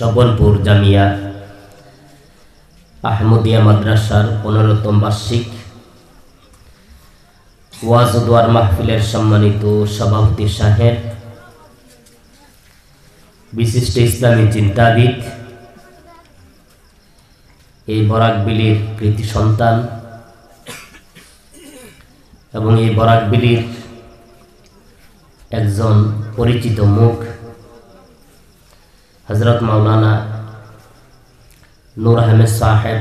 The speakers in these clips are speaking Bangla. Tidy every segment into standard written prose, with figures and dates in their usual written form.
সবলপুর জামিয়া আহমদিয়া মাদ্রাসার 15তম বার্ষিক ওয়াজ ও দোয়ার মাহফিলের সম্মানিত সভাপতি সাহেব, বিশিষ্ট ইসলামী চিন্তাবিদ, এই বরাকবিলির কৃতি সন্তান এবং এই বরাকবিলির একজন পরিচিত মুখ হযরত মাওলানা নূর আহমেদ সাহেব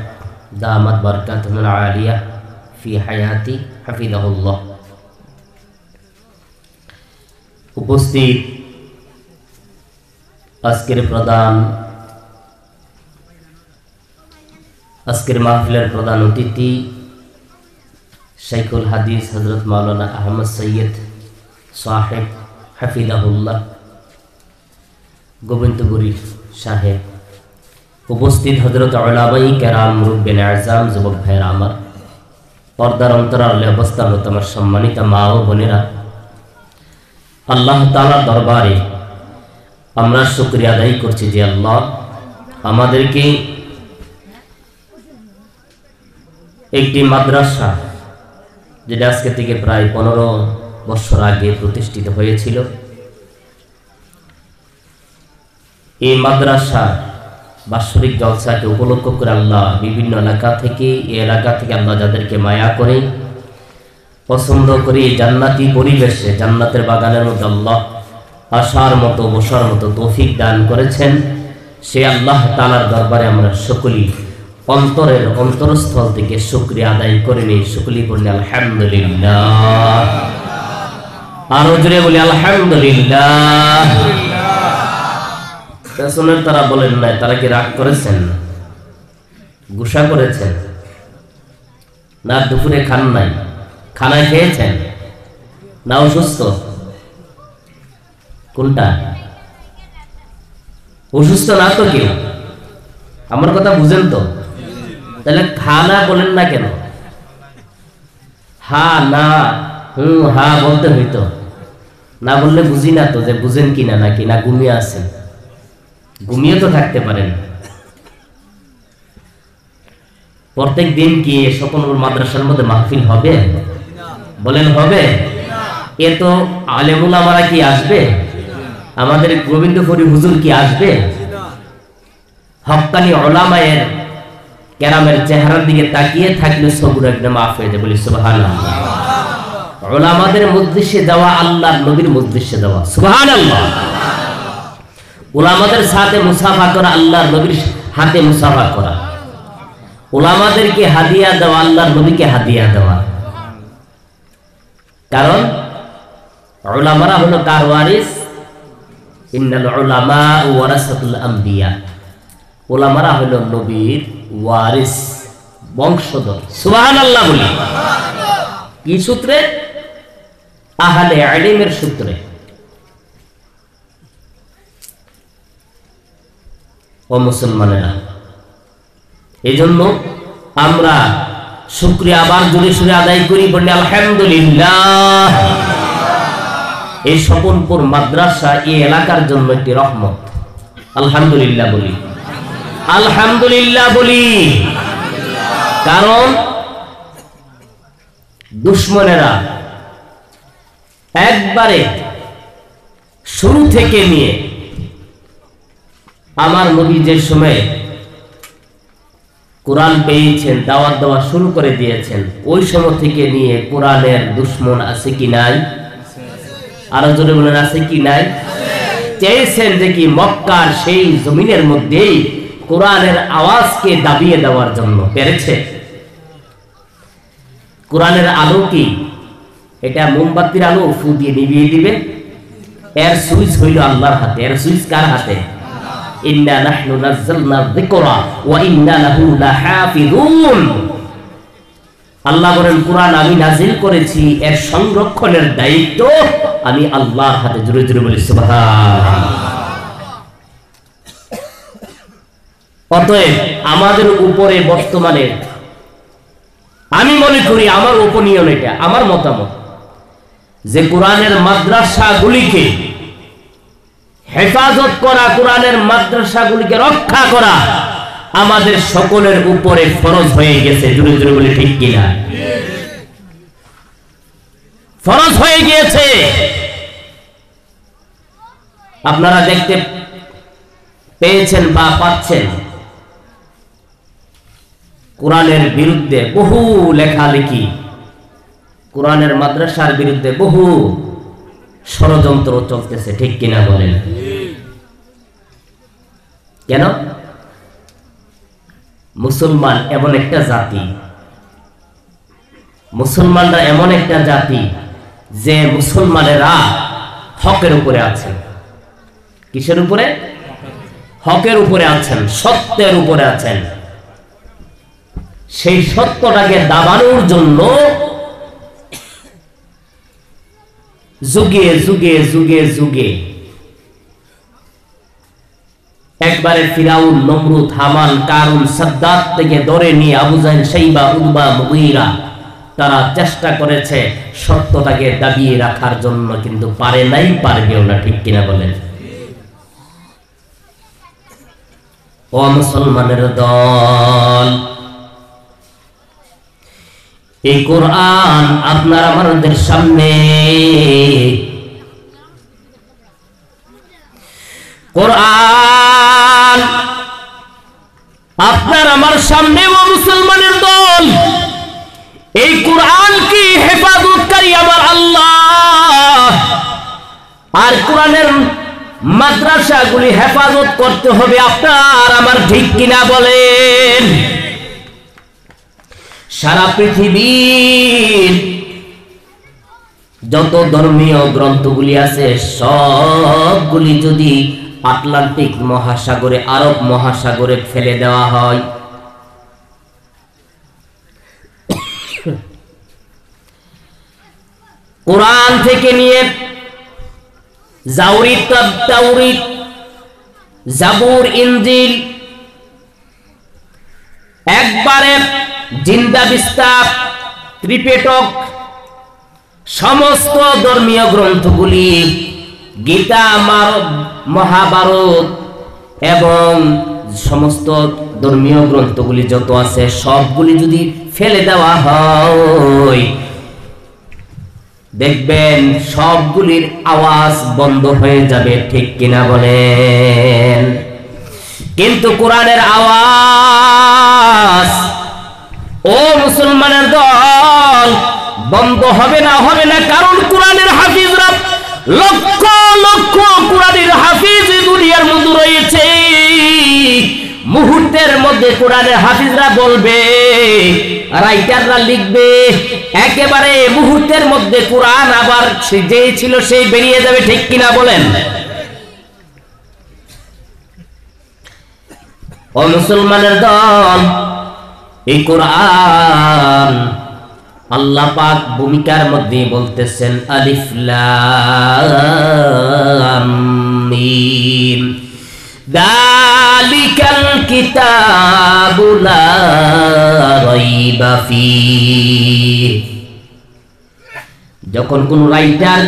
দামাত বরকাতুহুল আলিয়া ফি হায়াতি হাফিজাহুল্লাহ। উপস্থিত আজকের মাহফিলের প্রধান অতিথি শাইখুল হাদিস হযরত মাওলানা আহমদ সৈয়দ সাহেব হাফিজাহুল্লাহ গোবিন্দপুরী সাহেব, উপস্থিত হযরত উলামায়ে কেরাম, মুরব্বিয়ান আযম, যুবক ভাইয়েরা আমার, পর্দার অন্তরালে অবস্থানরত আমার সম্মানিত মা ও বোনেরা, আল্লাহ তাআলার দরবারে আমরা শুকরিয়া আদায় করছি যে আল্লাহ আমাদেরকে একটি মাদ্রাসা, যেটা আজকে থেকে প্রায় 15 বছর আগে প্রতিষ্ঠিত হয়েছিল, এই মাদ্রাসা বাৎসরিক জলসাকে উপলক্ষ করে আল্লাহ বিভিন্ন এলাকা থেকে আল্লাহ যাদেরকে মায়া করে পছন্দ করে জান্নাতি পরিবেশে জান্নাতের বাগানের মধ্যে আল্লাহ আসার মতো বসার মতো তৌফিক দান করেছেন, সে আল্লাহ তাআলার দরবারে আমরা সকলেই অন্তরের অন্তরস্থল থেকে শুকরিয়া আদায় করে নিই। সকলেই বলি আলহামদুলিল্লাহ, আরো জোরে বলি আলহামদুলিল্লাহ। পেছনের তারা বলেন নাই, তারা কি রাগ করেছেন, গুসা করেছেন, না দুপুরে খান নাই, খানায় খেয়েছেন, না অসুস্থ? কোনটা? অসুস্থ না তো কেউ? আমার কথা বুঝেন তো? তাহলে খানা বলেন না কেন? হা না হা বলতে হইতো, না বললে বুঝি না তো যে বুঝেন কিনা, নাকি না ঘুমিয়ে আছেন? ঘুমিয়ে তো থাকতে পারেন। প্রত্যেক দিন কি স্বপনপুর মাদ্রাসার মধ্যে মাহফিল হবে? বলেন হবে? এ তো আলেমুল আমারা কি আসবে? আমাদের গোবিন্দপুরী হুজুর কি আসবে? হক্কানি উলামায়ে কেরামের চেহারার দিকে তাকিয়ে থাকলে সবুর একদম মাফ হয়ে যাবে। বলি সুবহানাল্লাহ। উলামাদের মজলিসে যাওয়া আল্লাহর নবীর মজলিসে যাওয়া, সুবহানাল্লাহ। উলামাদের সাথে মুসাফা করা, আল্লাহর নবীর হাতে মুসাফা করা, উলামাদেরকে হাদিয়া দেওয়া, আল্লাহর নবীকে হাদিয়া দেওয়া। কারণ উলামারা হলো কার ওয়ারিস? ইন্নাল উলামা ওয়ারাসাতুল আমবিয়া। উলামারা হলো নবীর ওয়ারিস, বংশধর। সুবহানাল্লাহ বলি। কি সূত্রে? আহলে ইলমের সূত্রে। ও মুসলমানেরা, এই জন্য আমরা শুকরিয়া আবার জোরে সুরে আদায় করি, বলি আলহামদুলিল্লাহ। এই স্বপনপুর মাদ্রাসা এই এলাকার জন্য একটি রহমত। আলহামদুলিল্লাহ বলি, আলহামদুলিল্লাহ বলি। কারণ দুশমনেরা একবারে শুরু থেকে নিয়ে আমার নবী যে সময় কোরআন পেয়েছেন, দাওয়াত দেওয়া শুরু করে দিয়েছেন, ওই সময় থেকে নিয়ে কোরআনের দুশমন আছে কি নাই? আরো জোরে বলেন, আছে কি নাই? চেয়েছেন যে কি মক্কার সেই জমিনের মধ্যেই কোরআনের আওয়াজকে দাবিয়ে দেওয়ার জন্য। পেরেছে? কোরআনের আলো কি? এটা মোমবাতির আলো, ফু দিয়ে নিভিয়ে দিবে। এর সুইচ হইল আল্লাহর হাতে। এর সুইচ কার হাতে? ইন্না নাহনু নাযালনা যিকরা ওয়া ইন্না লাহু লাহাফিযুন। আল্লাহ বলেন, কোরআন আমি নাজিল করেছি, এর সংরক্ষণের দায়িত্ব আমি আল্লাহর হাতে। জোরে জোরে বলি সুবহানাল্লাহ। অতএব আমাদের উপরে বর্তমানে আমি মনে করি, আমার ওপিনিয়ন, এটা আমার মতামত, যে কোরআনের মাদ্রাসাগুলিকে হেফাজত করা, কোরআনের মাদ্রাসাগুলিকে রক্ষা করা আমাদের সকলের উপরে ফরজ হয়ে গেছে। জোরে জোরে বলি ঠিক কিনা? ফরজ হয়ে গিয়েছে। আপনারা দেখতে পেয়েছেন বা পাচ্ছেন কোরআনের বিরুদ্ধে বহু লেখালেখি, কোরআনের মাদ্রাসার বিরুদ্ধে বহু ষড়যন্ত্র চলতেছে, ঠিক কিনা বলেন? কেন? মুসলমান এমন একটা জাতি, মুসলমানরা এমন একটা জাতি যে মুসলমানেরা হকের উপরে আছে। কিসের উপরে? হকের উপরে আছেন, সত্যের উপরে আছেন। সেই সত্যটাকে দাবানোর জন্য যুগে যুগে যুগে যুগে একবারে ফিরাউন, নমরুদ, হামান, কারুন, সাদ্দাত থেকে ধরে নিয়ে আবু জাহেল, শাইবা, উতবা, মুগীরা, তারা চেষ্টা করেছে সত্যটাকে দাবিয়ে রাখার জন্য, কিন্তু পারে নাই, পারবেও না, ঠিক কিনা বলেন? ও মুসলমানের দল, এই কোরআন আপনার আমাদের সামনে, কোরআন আপনার আমার সামনে। ও মুসলমানের দল, এই কোরআন কি হেফাজতকারী আমার আল্লাহ। আর কোরআনের মাদ্রাসাগুলি হেফাজত করতে হবে আপনার আমার, ঠিক কিনা বলেন? সারা পৃথিবীর যত ধর্মীয় গ্রন্থগুলি আছে সবগুলি যদি আটলান্টিক মহাসাগরে, আরব মহাসাগরে ফেলে দেওয়া হয়, কোরআন থেকে নিয়ে জাওরিত, তাওরিত, জাবুর, ইনজিল একবারে জিন্দা বিস্তার, ত্রিপিটক, সমস্ত ধর্মীয় গ্রন্থগুলি, গীতা, মহাভারত এবং সমস্ত ধর্মীয় গ্রন্থগুলি যত আছে সবগুলি যদি ফেলে দেওয়া হয়, দেখবেন সবগুলির আওয়াজ বন্ধ হয়ে যাবে, ঠিক কিনা বলেন? কিন্তু কোরআনের আওয়াজ, ও মুসলমানের দল, বন্ধ হবে না, হবে না। কারণ কোরআনের হাফিজরা লক্ষ লক্ষ কোরআনের হাফিজ দুনিয়ার মধ্যে রয়েছে। মুহূর্তের মধ্যে কোরআনের হাফিজরা বলবে, রাইটাররা লিখবে, একেবারে মুহূর্তের মধ্যে কোরআন আবার যেই ছিল সেই বেরিয়ে যাবে, ঠিক কিনা বলেন? ও মুসলমানের দল, এই কোরআন আল্লাহ পাক ভূমিকার মধ্যে বলতেছেন আলিফ লাম মিম যালিকাল কিতাবু লা রাইবা ফীহি। যখন কোন রাইটার,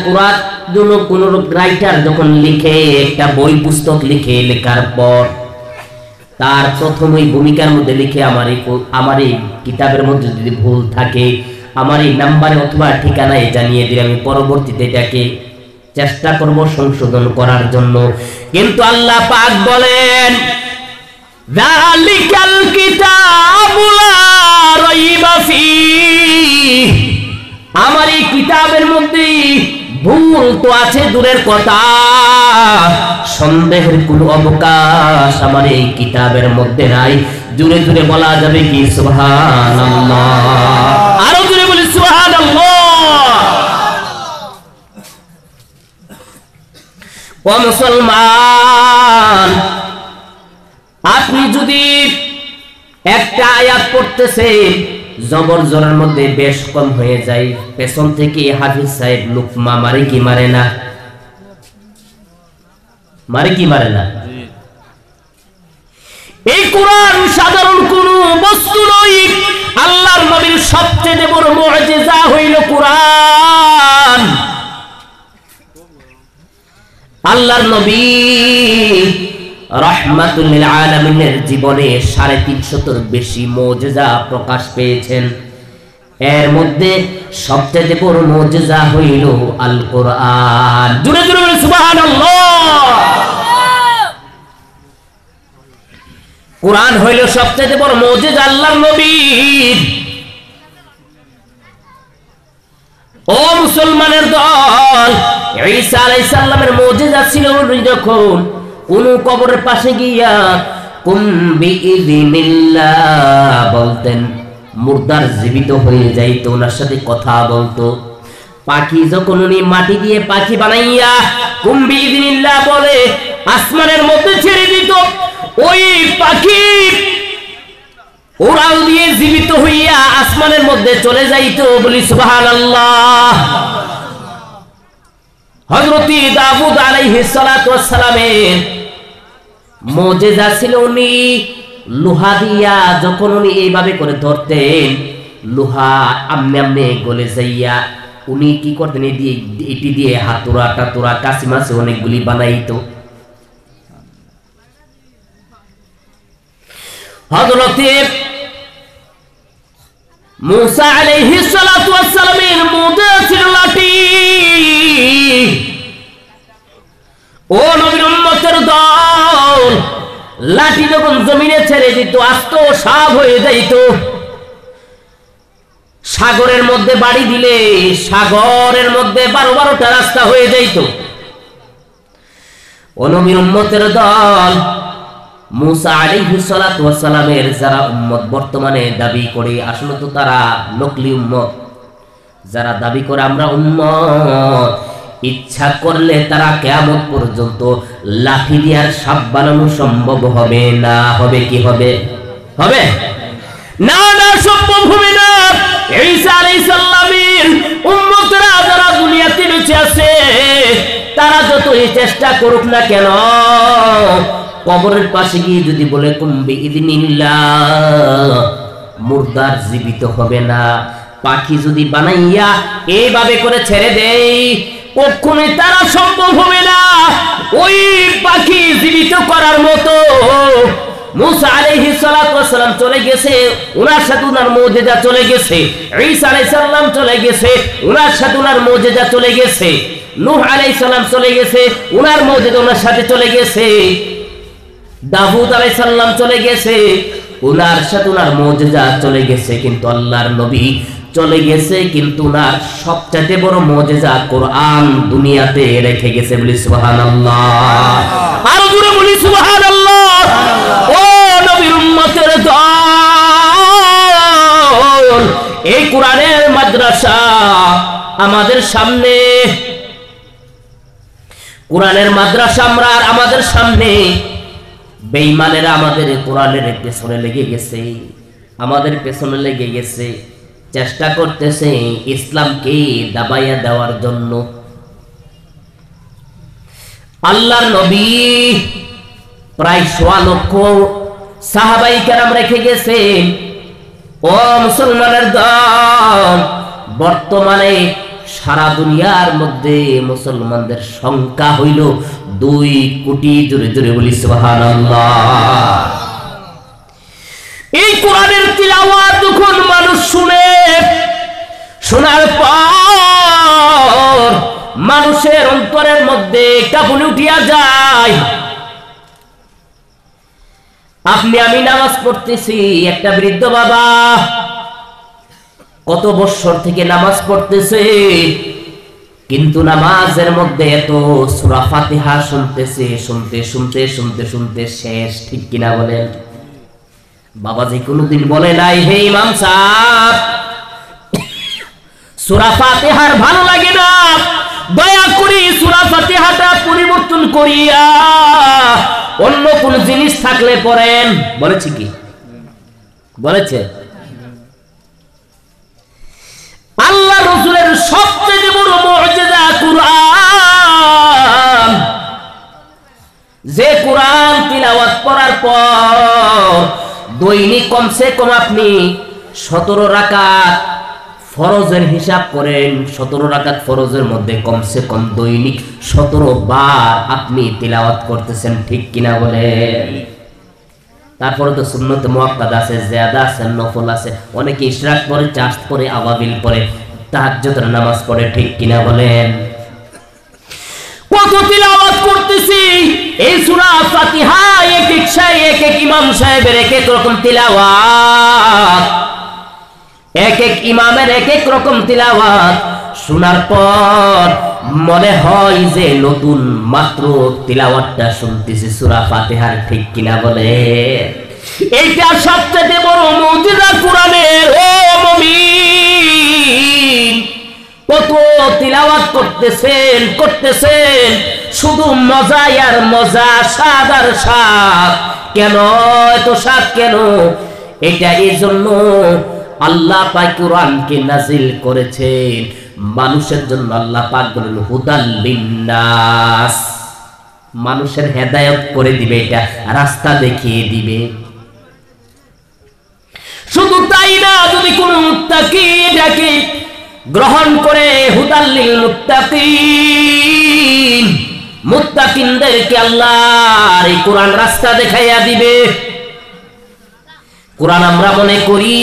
কোন রাইটার যখন লিখে, একটা বই পুস্তক লিখে, লেখার পর তার প্রথমেই ভূমিকার মধ্যে লিখে, আমার এই কিতাবের মধ্যে যদি ভুল থাকে আমার এই নাম্বারে অথবা ঠিকানায় জানিয়ে দিলে আমি পরবর্তীতে এটাকে চেষ্টা করব সংশোধন করার জন্য। কিন্তু আল্লাহ পাক বলেন যালিকাল কিতাবু লা রাইবা ফীহি, আমার এই কিতাবের মধ্যে ভুল তো আছে দূরের কথা, সন্দেহের কোনো অবকাশ আমার এই কিতাবের মধ্যে নাই। জোরে জোরে বলা যাবে কি সুবহানাল্লাহ? আরো জোরে বলি সুবহানাল্লাহ। ও মুসলমান, আপনি যদি একটা আয়াত পড়তেছেন, জবর জোরের মধ্যে বেশ কম হয়ে যায়, পেছন থেকে হাফিজ সাহেব লুকমা মারে কি মারে না? মারে কি মারে না? এই কোরআন সাধারণ কোন বস্তু নয়, আল্লাহর নবীর সবচেয়ে বড় মুজিজা হইল কোরআন। আল্লাহর নবী রাহমাতুল লিল আলামিনের জীবনে 350 বেশি মুজিজা প্রকাশ পেয়েছেন। এর মধ্যে সবচেয়ে বড় মুজিজা হইল আল কোরআন। জোরে জোরে বলেন সুবহানাল্লাহ। কোরআন হইল সবচেয়ে বড় মুজিজা আল্লাহর নবীর। ও মুসলমানের দল, ঈসা আলাইহিস সালামের মুজিজা ছিল যখন কোন কবরের পাশে গিয়া কুম বিইযনিল্লাহ বলতেন, মুর্দার জীবিত হয়ে যাইতো, ওনার সাথে কথা বলতো। পাখি যখন উনি মাটি দিয়ে পাখি বানাইয়া কুম বিইযনিল্লাহ বলে আসমানের মধ্যে ছেড়ে দিত, ওই পাখি উড়াল দিয়ে জীবিত হইয়া আসমানের মধ্যে চলে যাইতো। বলি সুবহানাল্লাহ। হযরত দাউদ আলাইহিস সালাতু ওয়াস সালামের মুজিজা ছিল উনি লোহা দিয়া যখন উনি এইভাবে করে ধরতেন, লোহা আমনে আমনে গলে যাইয়া উনি কি করতেন, এটি দিয়ে হাতুড়া টাতুরা কাঁচি মাছ অনেকগুলি বানাইতো। হযরত মুসা আলাইহিস সালাতু ওয়াস সালামের মুজিজা ছিল লাঠি। ও নবীর উম্মতের দল, লাঠি যখন জমিনে ছেড়ে দিত আস্ত সাপ হয়ে যাইত। সাগরের মধ্যে বাড়ি দিলে সাগরের মধ্যে 12-12টা রাস্তা হয়ে যাইত। ও নবীর উম্মতের দল, মুসা আলাইহিস সালাতু ওয়াস সালামের যারা উম্মত বর্তমানে দাবি করে, আসলে তো তারা নকলি উম্মত। যারা দাবি করে আমরা উম্মত, ইচ্ছা করলে তারা কিয়ামত পর্যন্ত লাঠি দিয়ে আর সাপ বানানো সম্ভব হবে না। হবে কি হবে? হবে না, না সম্ভব হবে না। ঈসা আলাইহিস সালামের উম্মতরা যারা দুনিয়াতে বেঁচে আছে, তারা যতই চেষ্টা করুক না কেন, কবরের পাশে গিয়ে যদি বলে কুম বিইযনিল্লাহ, মুর্দার জীবিত হবে না। পাখি যদি বানাইয়া এইভাবে করে ছেড়ে দেয়, কখনোই তারা সম্ভব হবে না ওই পাখি জীবিত করার মতো। মুসা আলাইহিস সালাতু ওয়াস সালাম চলে গেছে, ওনার সাথে ওনার মুজিজা চলে গেছে। ঈসা আলাইহিস সালাম চলে গেছে, ওনার সাথে ওনার মুজিজা চলে গেছে। নূহ আলাইহিস সালাম চলে গেছে, ওনার মুজিজা ওনার সাথে চলে গেছে। দাউদ আলাইহিস সালাম চলে গেছে, ওনার সাথে ওনার মুজিজা চলে গেছে। কিন্তু আল্লাহর নবী চলে গেছে, কিন্তু ওনার সবচেয়ে বড় মুজিজা কোরআন দুনিয়াতে রেখে গেছে। বলি সুবহানাল্লাহ। আরো জোরে বলি সুবহানাল্লাহ। ও নবীর উম্মতের দল, এই কোরআনের মাদ্রাসা আমাদের সামনে, কোরআনের মাদ্রাসা আমরা আমাদের সামনে। বেঈমানেরা আমাদের কোরআনের পেছনে লেগে গেছে, আমাদের পেছনে লেগে গেছে, চেষ্টা করতেছে ইসলামকে দাবাইয়া দেওয়ার জন্য। আল্লাহর নবী প্রায় 1.25 লক্ষ সাহাবায়ে কেরাম রেখে গেছেন। ও মুসলমানের দল, বর্তমানে সারা দুনিয়ার মধ্যে মুসলমানদের সংখ্যা হইল 2 কোটি। জোরে জোরে বলি সুবহানাল্লাহ। এই কোরআনের তিলাওয়াত যখন মানুষ শুনে, শোনার পর মানুষের অন্তরের মধ্যে কাঁপুনি উঠিয়া যায়। আপনি আমি নামাজ পড়তেছি, একটা বৃদ্ধ বাবা কত বছর থেকে নামাজ পড়তেছে, কিন্তু নামাজের মধ্যে এত সূরা ফাতিহা শুনতেছে, শুনতে শুনতে শুনতে শুনতে শেষ। ঠিক কিনা বলেন? বাবাজি কোনদিন বলে নাই, হে ইমাম সাহেব সূরা ফাতিহার ভালো লাগে না, দয়া করে সূরা ফাতিহাটা পরিবর্তন করিয়া অন্য কোন জিনিস থাকলে পড়েন। বলেছে কি? বলেছে? আল্লাহ রাসূলের সবচেয়ে বড় মুজিজা কুরআন। যে কুরআন তিলাওয়াত করার পর দৈনিক কমসে কম আপনি 17 রাকাত ফরজের হিসাব করেন, 17 রাকাত ফরজের মধ্যে কমসে কম দৈনিক 17 বার আপনি তিলাওয়াত করতেছেন, ঠিক কিনা বলেন? তারপরে তো সুন্নতে মুআক্কাদা আছে, জিয়াদা আছে, নফল আছে, অনেকে ইশরাক পড়ে, চাশ পড়ে, আওয়াবিল পড়ে, তাহাজ্জুদের নামাজ পড়ে, ঠিক কিনা বলেন? কত তিলাওয়াত করতেছি এই সূরা ফাতিহা, এক এক শায় এক এক ইমাম সাহেবের এক এক রকম তিলাওয়াত, এক এক ইমামের এক এক রকম তিলাওয়াত শোনার পর মনে হয় যে নতুন মাত্র তিলাওয়াতটা শুনতেছি সূরা ফাতিহার, ঠিক কিনা বলে? এইটা সবচেয়ে বড় মুজিজা কোরআনের। ও মুমিন, কত তিলাওয়াত করতেছেন, শুধু মজা আর মজা, স্বাদ আর স্বাদ। কেন এত স্বাদ কেন? এটা এই জন্য আল্লাহ পাক কোরআনকে নাজিল করেছেন মানুষের জন্য। আল্লাহ পাক বলেন হুদাল লিন্নাস, মানুষের হেদায়েত করে দিবে, এটা রাস্তা দেখিয়ে দিবে। শুধু তাই না, যদি কোন মুত্তাকি এটাকে গ্রহণ করে, হুদাল লিল মুত্তাকিন, মুত্তাকিনদেরকে আল্লাহর এই কোরআন রাস্তা দেখাইয়া দিবে। কোরআন আমরা মনে করি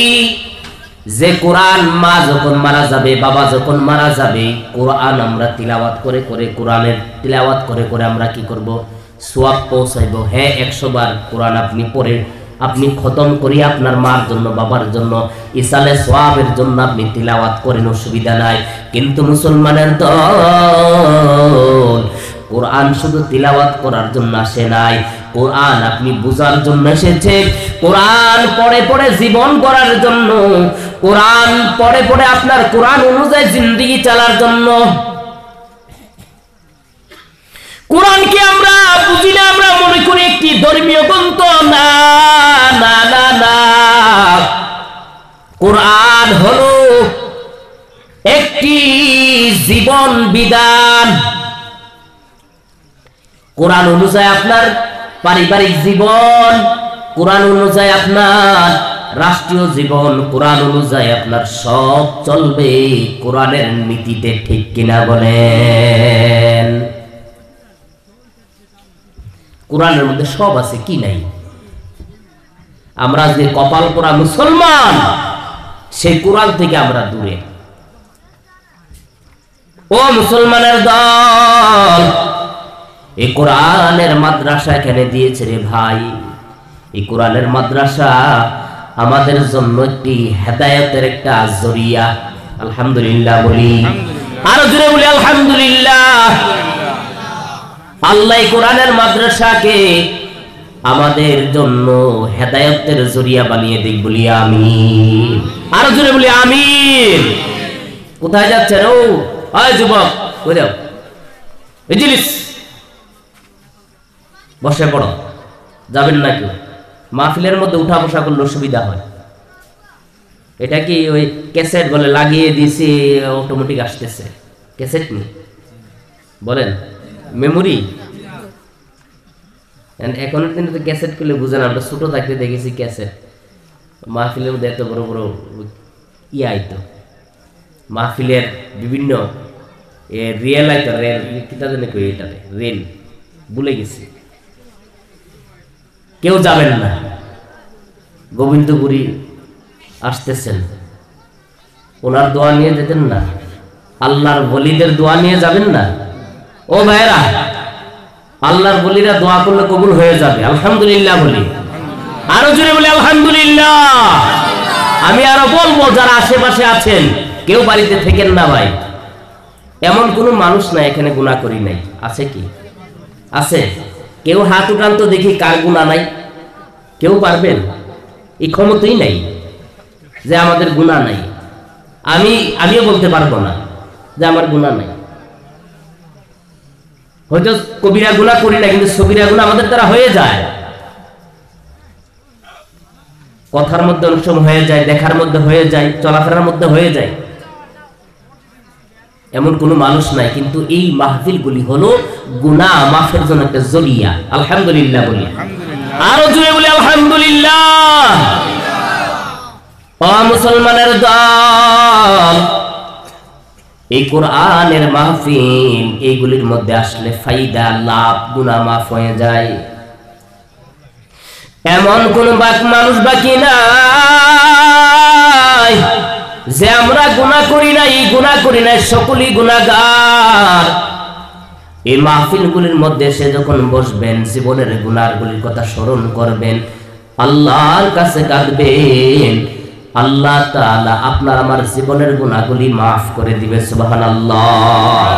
যে কোরআন মা যখন মারা যাবে, বাবা যখন মারা যাবে, কোরআন আমরা তিলাওয়াত করে করে, কোরআনের তিলাওয়াত করে করে আমরা কি করব? সওয়াব পৌঁছাইব। হ্যাঁ, 100 বার কোরআন আপনি পড়ে, আপনি খতম করি আপনার মার জন্য, বাবার জন্য, ইসালে সওয়াবের জন্য আপনি তিলাওয়াত করেন, অসুবিধা নাই। কিন্তু মুসলমানের দল কোরআন শুধু তিলাওয়াত করার জন্য আসে নাই, কোরআন আপনি বুঝার জন্য এসেছে, কোরআন পড়ে পড়ে জীবন করার জন্য, কোরআন পড়ে পড়ে আপনার কোরআন অনুযায়ী জিন্দেগি চালার জন্য। কোরআনকে আমরা বুঝি না, আমরা মনে করি একটি ধর্মীয় গ্রন্থ। না না না না, কোরআন হলো একটি জীবন বিধান। কোরআন অনুযায়ী আপনার পারিবারিক জীবন, কোরআন অনুযায়ী আপনার রাষ্ট্রীয় জীবন, কোরআন অনুযায়ী আপনার সব চলবে কোরআনের নীতিতে, ঠিক কিনা বলেন? কোরআনের মধ্যে সব আছে, কি নাই? আমরা যে কপাল পোড়া মুসলমান, সেই কোরআন থেকে আমরা দূরে। ও মুসলমানের দল, এই কোরআনের মাদ্রাসা এখানে দিয়েছে রে ভাই। এই কোরআনের মাদ্রাসা আমাদের জন্য একটি হেদায়েতের একটা জরিয়া। আলহামদুলিল্লাহ বলি, আরো জোরে বলি আলহামদুলিল্লাহ। আল্লাহ কোরআনের মাদ্রাসাকে আমাদের জন্য হেদায়েতের জরিয়া বানিয়ে দিক, বলি আমিন। আরো জোরে বলি আমিন। কোথায় যাচ্ছেন? ও আয় যুবক, কই যাও? ইজলিস, বসে পড়ো। যাবেন নাকি? মাহফিলের মধ্যে উঠা বসা করলে সুবিধা হয়। এটা কি ওই ক্যাসেট বলে লাগিয়ে দিয়েছি, অটোমেটিক আসতেছে? ক্যাসেট নি বলেন, মেমোরি। এখনের দিনে তো ক্যাসেট করলে বুঝেন, আমরা ছোট থাকতে দেখেছি ক্যাসেট। মাহফিলের মধ্যে এত বড় বড় ইয়ে আইতো, মাহফিলের বিভিন্ন রিয়েল আইতো, রেল কিতা জানে কই, এটাতে রেল ভুলে গেছি। কেউ যাবেন না, গোবিন্দপুরী আসতেছেন, ওনার দোয়া নিয়ে যেতেন না? আল্লাহর ওলিদের দোয়া নিয়ে যাবেন না? ও ভাইরা, আল্লাহর ওলিরা দোয়া করলে কবুল হয়ে যাবে। আলহামদুলিল্লাহ বলি, আরো জোরে বলি আলহামদুলিল্লাহ। আমি আরো বলবো, যারা আশেপাশে আছেন, কেউ বাড়িতে থেকেন না ভাই। এমন কোন মানুষ নাই এখানে গুনাহ করি নাই, আছে কি? আছে? কেউ হাত উঠান তো দেখি, কার গুনাহ নাই? কেউ পারবেন? এই ক্ষমতাই নাই যে আমাদের গুনাহ নাই। আমিও বলতে পারবো না যে আমার গুনাহ নাই। হয়তো কবিরা গুনাহ করি না, কিন্তু সগীরা গুনাহ আমাদের দ্বারা হয়ে যায়। কথার মধ্যে অনেক সময় হয়ে যায়, দেখার মধ্যে হয়ে যায়, চলাফেরার মধ্যে হয়ে যায়। এমন কোনো মানুষ নাই, কিন্তু এই মাহফিলগুলি হলো গুনাহ মাফের জন্য একটা জরিয়া। আলহামদুলিল্লাহ বলি, আরো জোরে বলি আলহামদুলিল্লাহ। ও মুসলমানের দল, এই কোরআনের মাহফিল এইগুলির মধ্যে আসলে ফায়দা, লাভ, গুনাহ মাফ হয়ে যায়। এমন কোন মানুষ বাকি নাই যে আমরা গুনাহ করি নাই, গুনাহ করি নাই, সকলেই গুনাহগার। এই মাহফিলগুলির মধ্যে সে যখন বসবেন, জীবনের গুনাহগুলির কথা স্মরণ করবেন, আল্লাহর কাছে কাঁদবেন, আল্লাহ তাআলা আপনার আমার জীবনের গুনাহগুলি মাফ করে দিবে। সুবহানাল্লাহ।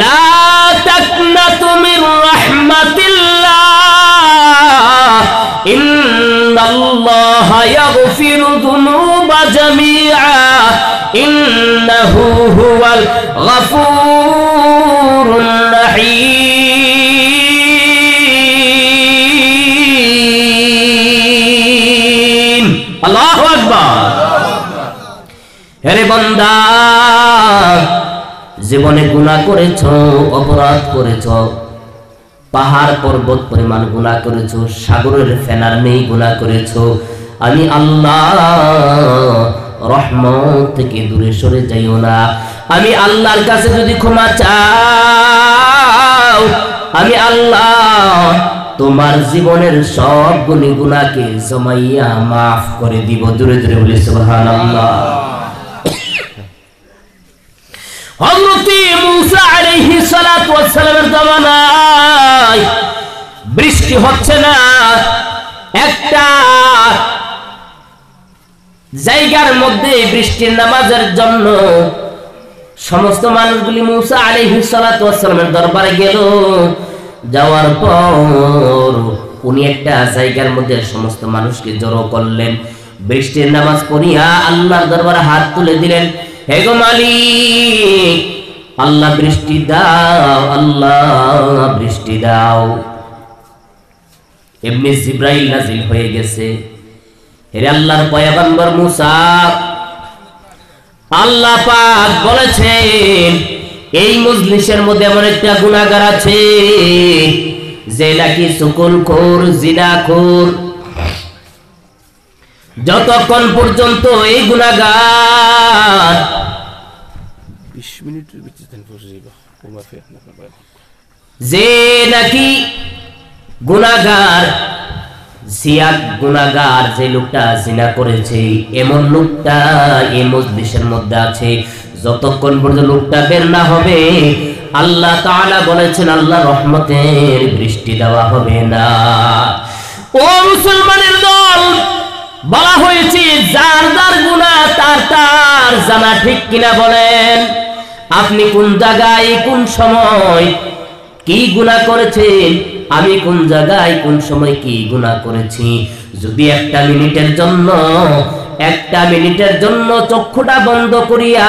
লা তাকনাতু মির রাহমাতিল্লাহ, ইন্নাল্লাহা ইয়াগফিরু যুনুবা জামিআ, ইন্নাহু হুয়াল গফুরুর রহিম। আল্লাহু আকবার। হে বান্দা, জীবনে গুনাহ করেছো, অপরাধ করেছো, পাহাড় পর্বত পরিমাণ গুনাহ করেছো, সাগরের ফেনার নেই গুনাহ করেছো, আমি আল্লাহ রহমত থেকে দূরে সরে যাইও না। আমি আল্লাহর কাছে যদি ক্ষমা চাও, আমি আল্লাহ তোমার জীবনের সব গুনাহকে জমাইয়া মাফ করে দিব। দূরে দূরে বলি সুবহানাল্লাহ। হযরত মুসা আলাইহিস সালাতু ওয়াস সালামের জামানায় বৃষ্টি হচ্ছে না। একটা জায়গার মধ্যে বৃষ্টির নামাজের জন্য সমস্ত মানুষগুলি মুসা আলাইহিস সালাতু ওয়াস সালামের দরবারে গেল। যাওয়ার পর উনি একটা জায়গার মধ্যে সমস্ত মানুষকে জড়ো করলেন, বৃষ্টির নামাজ পড়িয়া আল্লাহর দরবারে হাত তুলে দিলেন, হে গো মালিক, আল্লাহ বৃষ্টি দাও, আল্লাহ বৃষ্টি দাও। এমনি জিবরাইল নাজিল হয়ে গেছে। হে আল্লাহর পয়গম্বর মুসা, আল্লাহ পাক বলেছেন এই মজলিসের মধ্যে এমন একটা গুনাহগার আছে যে নাকি সুকুলখোর, জিনাখোর। যতক্ষণ পর্যন্ত এই গুনাহগার 20 মিনিটের ভিতরে যে নাকি গুনাহগার, গুনাহগার যে লোকটা জিনা করেছে, এমন লোকটা এই মজলিসের মধ্যে আছে, যতক্ষণ পর্যন্ত লোকটা বের না হবে আল্লাহ তাআলা বলেছেন আল্লাহ রহমতের বৃষ্টি দেওয়া হবে না। ও মুসলমানের দল, বলা হয়েছে যার যার গুনাহ তার তার জানা, ঠিক কিনা বলেন? আপনি কোন জায়গায় কোন সময় কি গুনাহ করেছেন, আমি কোন জায়গায় কোন সময় কি গুনাহ করেছি, যদি একটা মিনিটের জন্য চক্ষুটা বন্ধ করিয়া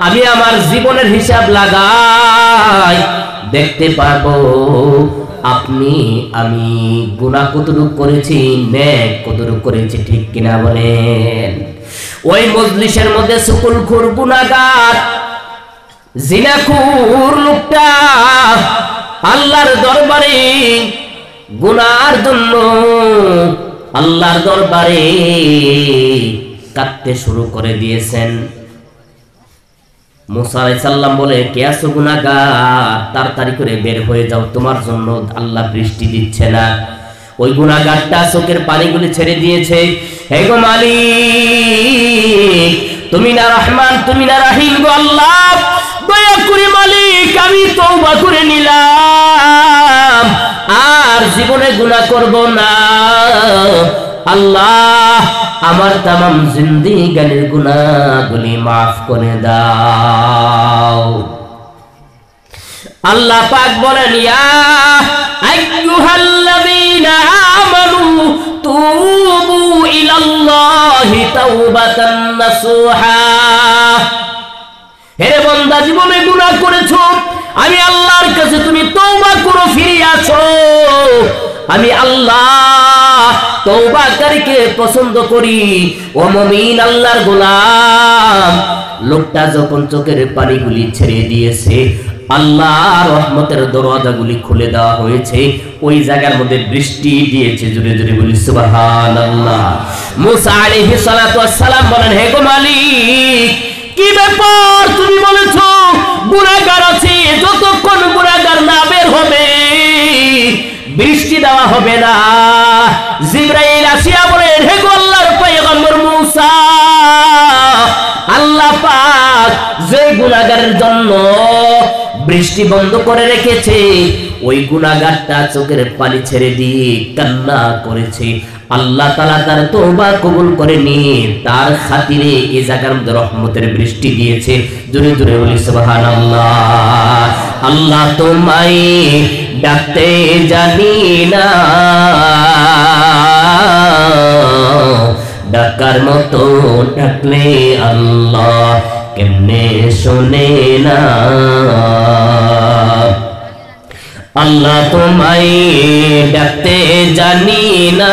আমি আমার জীবনের হিসাব লাগাই, দেখতে পারবো আপনি আমি গুনাহ কতটুকু করেছি, নেক কতটুকু করেছি, ঠিক কিনা বলেন? ওই মজলিসের মধ্যে সুকুলখোর, গুনাহগার, জিনাখোর লোকটা আল্লাহর দরবারে গুনাহর জন্য আল্লাহর দরবারে কাঁদতে শুরু করে দিয়েছেন। মুসা আলাইহিস সালাম বলে, কে আছো গুনাহগার, তাড়াতাড়ি করে বের হয়ে যাও, তোমার জন্য আল্লাহ বৃষ্টি দিচ্ছে না। ওই গুনাহগারটা চোখের পানিগুলি ছেড়ে দিয়েছে, হে গো মালিক, তুমি না রহমান, তুমি না রহিম গো আল্লাহ, দয়া করে মালিক আমি তওবা করে নিলাম, আর জীবনে গুনাহ করব না। আল্লাহ আমার तमाम জিন্দেগানির গুনাহগুলি মাফ করে দাও। আল্লাহ পাক বলেন, ইয়া আইয়ুহাল্লাযীনা আমানু তুবু ইলাল্লাহি তাওবাতান নাসুহা। হে বান্দা, জীবনে গুনাহ করেছো, আমি আল্লাহর কাছে তুমি তওবা করো, ফিরে আসো। আমি আল্লাহ তওবাকারীকে পছন্দ করি। ও মুমিন, আল্লাহর গোলাম, লোকটা যখন চোখের পানিগুলি ছেড়ে দিয়েছে, আল্লাহর রহমতের দরওয়াজাগুলি খুলে দেওয়া হয়েছে, ওই জায়গার মধ্যে বৃষ্টি দিয়েছে। জোরে জোরে বলি সুবহানাল্লাহ। মুসা আলাইহিস সালাতু ওয়াস সালাম বলেন, হে গো মালিক, কি ব্যাপার? তুমি বলেছো গুনাহগার আছে, যতক্ষণ গুনাহগার না বের হবে বৃষ্টি দেওয়া হবে না। জিবরাইল আসিয়া বলেন, হে গো আল্লাহর পয়গম্বর মুসা, আল্লাহ পাক যে গুনাহগারের জন্য বৃষ্টি বন্ধ করে রেখেছে, ওই গুনাহগারটা চোখের পানি ছেড়ে দিয়ে কান্না করেছে, আল্লাহ তাআলা তার তওবা কবুল করেনি, তার খাতিরে এই জায়গার মধ্যে রহমতের বৃষ্টি দিয়েছে। জোরে জোরে বলি সুবহানাল্লাহ। আল্লাহ তোমায় ডাকতে জানি না, ডাকার মতো ডাকলে আল্লাহ কেমনে শোনে না। আল্লাহ তোমায় ডাকতে জানি না,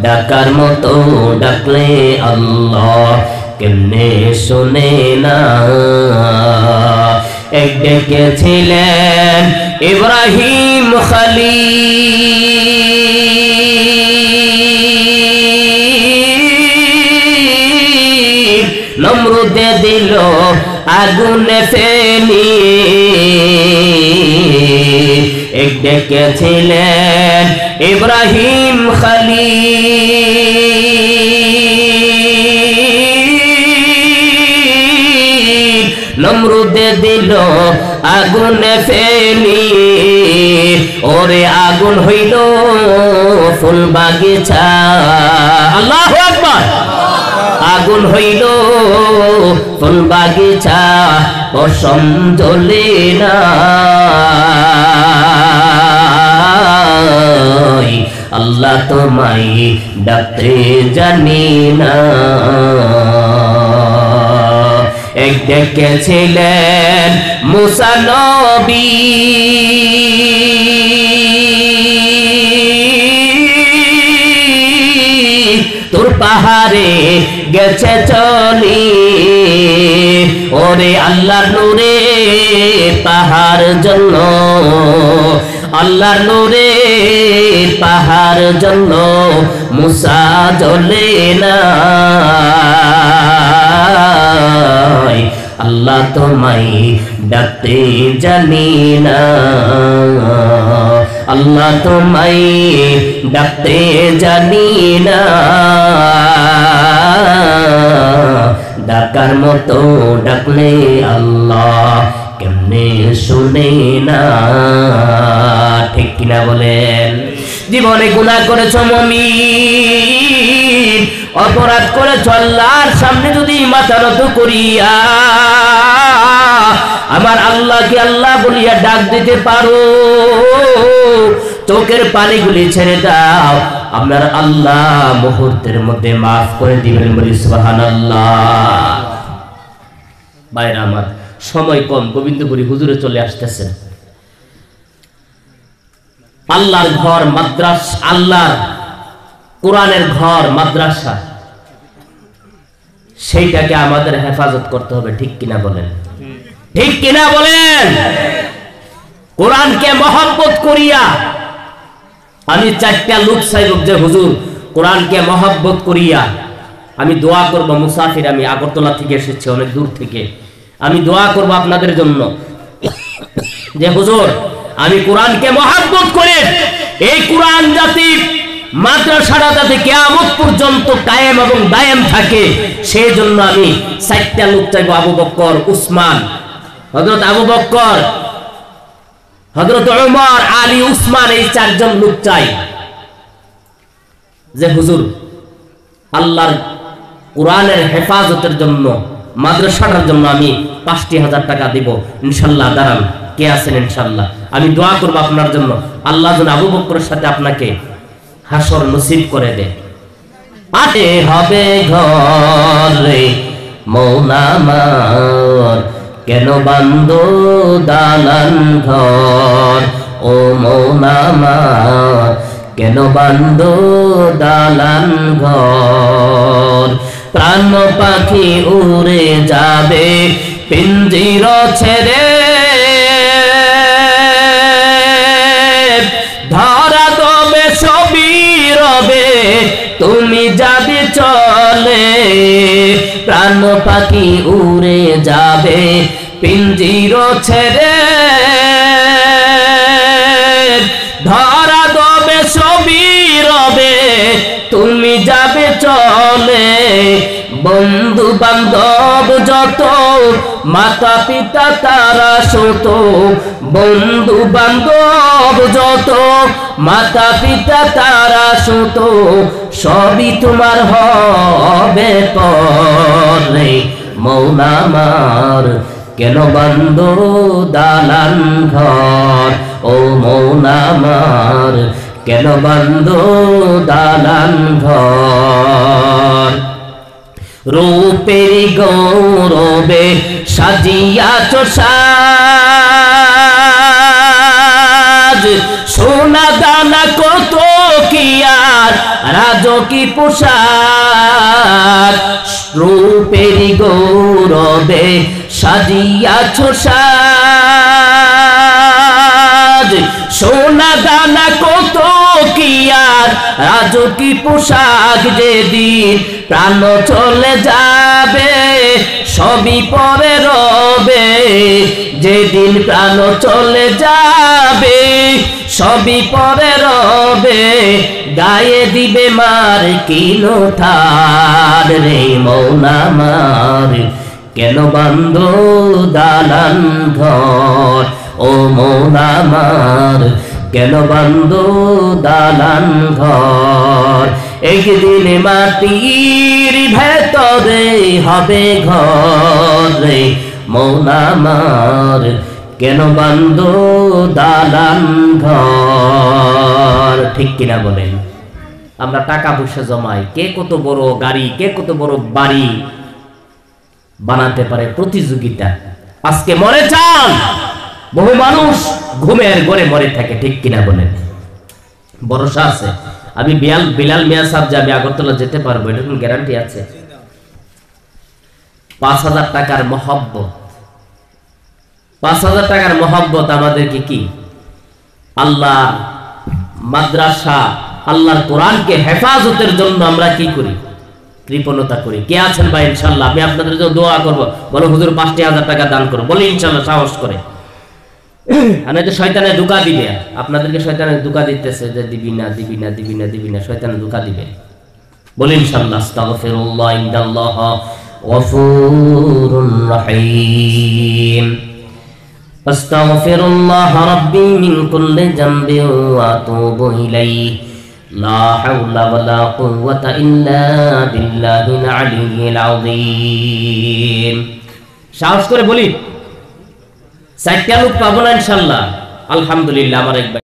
ডাকার মতো ডাকলে আল্লাহ কেমনে শোনে না। এক ডেকেছিলেন ইব্রাহিম খলিল, নমরুদে দিল আগুনে ফেলি। এক ডেকেছিলেন ইব্রাহিম খলিল, নমরুদে দিল আগুনে ফেলি। ওরে আগুন হইল ফুল বাগিচা, আল্লাহু আকবার। আগুন হইল ফুল বাগিচা, পশম জ্বলে না। আল্লাহ তোমায় ডাকতে জানি না। এক ডেকেছিলেন মুসা নবী, তোর পাহাড়ে গেছে চলি। ওরে আল্লাহর নূরে পাহাড় জন্য, আল্লাহর নূরে পাহাড় জন্য মুসা জ্বলে না। আল্লাহ তোমায় ডাকতে জানি না, আল্লাহ তোমায় ডাকতে জানি না, ডাকার মতো ডাকলে আল্লাহ কেমনে শুনে না। ঠিক কিনা বলেন? জীবনে গুনাহ করেছো মুমিন, অপরাধ করেছো, আল্লাহর সামনে যদি মাথা নত করিয়া আমার আল্লাহকে আল্লাহ বলিয়া ডাক দিতে পারো, চোখের পানিগুলি ছেড়ে দাও, আপনার আল্লাহ মুহূর্তের মধ্যে মাফ করে দিবেন। বলি সুবহানাল্লাহ। ভাইরা আমার, সময় কম, গোবিন্দপুরী হুজুরে চলে আসতেছেন। আল্লাহর ঘর মাদ্রাসা, আল্লাহর কোরআনের ঘর মাদ্রাসা, সেইটাকে আমাদের হেফাজত করতে হবে। ঠিক কিনা বলেন? ঠিক কিনা বলেন? কোরআনকে মহব্বত করিয়া আমি চারটা লোক চাইব যে হুজুর কোরআনকে মহব্বত করিয়া আমি দোয়া করব। মুসাফির, আমি আগরতলা থেকে এসেছি, অনেক দূর থেকে। আমি দোয়া করব আপনাদের জন্য যে হুজুর আমি কোরআনকে মহব্বত করে এই কোরআন জাতি মাদ্রাসাটা যাতে কিয়ামত পর্যন্ত কায়েম এবং দায়েম থাকে, সেই জন্য আমি চারটা লোক চাইব। আবু বকর, উসমান, হযরত আবু বকর, হযরত ওমর, আলী, উসমান, এই চারজন লোক চাই যে হুজুর আল্লাহর কোরআনের হেফাজতের জন্য, মাদ্রাসাটার জন্য আমি ৫,০০০ টাকা দিব ইনশাআল্লাহ। দাঁড়ান, কে আছেন? ইনশাআল্লাহ আমি দোয়া করব আপনার জন্য, আল্লাহ যেন আবু বকরের সাথে আপনাকে হাসর নসিব করে দেয়। আতে হবে ঘরে মৌলামার, কেন বান্দো দালান ঘর, ও মৌলামার কেন বান্ধো দালান ঘর প্রাণ পাখি উড়ে যাবে পিঞ্জির ছেড়ে ধরা দেবে সবই রবে তুমি যাবে চলে প্রাণ পাখি উড়ে যাবে পিঞ্জির ছেড়ে ধরা দেবে সবই রবে তুমি যাবে চলে বন্ধু বান্ধব যত মাতা পিতা তারা শত বন্ধু বান্ধব যত মাতা পিতা তারা শত সবই তোমার হবে পরে মৌলা আমার কেন বান্ধো দালান ঘর ও মৌলা আমার কেন বান্ধো দালান ঘর রূপের গৌরবে সাজিয়াছ সাজ সোনা দানা কত কি আর রাজকি পোশাক রূপের গৌরবে সাজিয়াছ সাজ সোনা দানা কত কি আর রাজকি পোশাক যেদিন প্রাণ চলে যাবে সবই পরে রবে যেদিন প্রাণ চলে যাবে সবই পরে রবে গায়ে দিবে মার কিনো ঠার রে মৌলা আমার কেন বান্ধো দালান ঘর ও মৌলা আমার কেন বান্ধো দালান ঘর একদিন মাটির ভেতরে হবে ঘর রে মৌলা আমার কেন বান্ধো দালান ঘর ঠিক কিনা বলেন আমরা টাকা পয়সা জমাই কে কত বড় গাড়ি কে কত বড় বাড়ি বানাতে পারে প্রতিযোগিতা আজকে মরে চান বহু মানুষ ঘুমের ঘরে মরে থাকে ঠিক কিনা বলেন ভরসা আছে আমি বিলাল মিয়া সাহেব যে আমি আগরতলা যেতে পারবো এটা কোন গ্যারান্টি আছে ৫,০০০ টাকার মহব্বত ৫,০০০ টাকার মহব্বত আমাদেরকে কি আল্লাহ মাদ্রাসা আল্লাহর কোরআনকে হেফাজতের জন্য আমরা কি করি কৃপণতা করি কে আছেন ভাই ইনশাআল্লাহ আমি আপনাদের জন্য দোয়া করব বলো হুজুর ৫,০০০ টাকা দান করো বলি ইনশাআল্লাহ সাহস করে আনে তো শয়তানে ধোঁকা দিবে আপনাদেরকে শয়তানে ধোঁকা দিতেছে যে দিবি না দিবি না দিবি না দিবি না শয়তানে ধোঁকা দিবে বলি ইনশাআল্লাহ আস্তাগফিরুল্লাহ ইন্নাল্লাহ গফুরুর রহিম আস্তাগফিরুল্লাহ রাব্বি মিন কুল্লি যামবি ওয়া আতুবু ইলাইহি লা হাওলা ওয়ালা কুওয়াতা ইল্লা বিল্লাহিল আলিয়্যিল আযীম সাহস করে বলি ৪টা লোক পাবো না ইনশাআল্লাহ আলহামদুলিল্লাহ আমার এক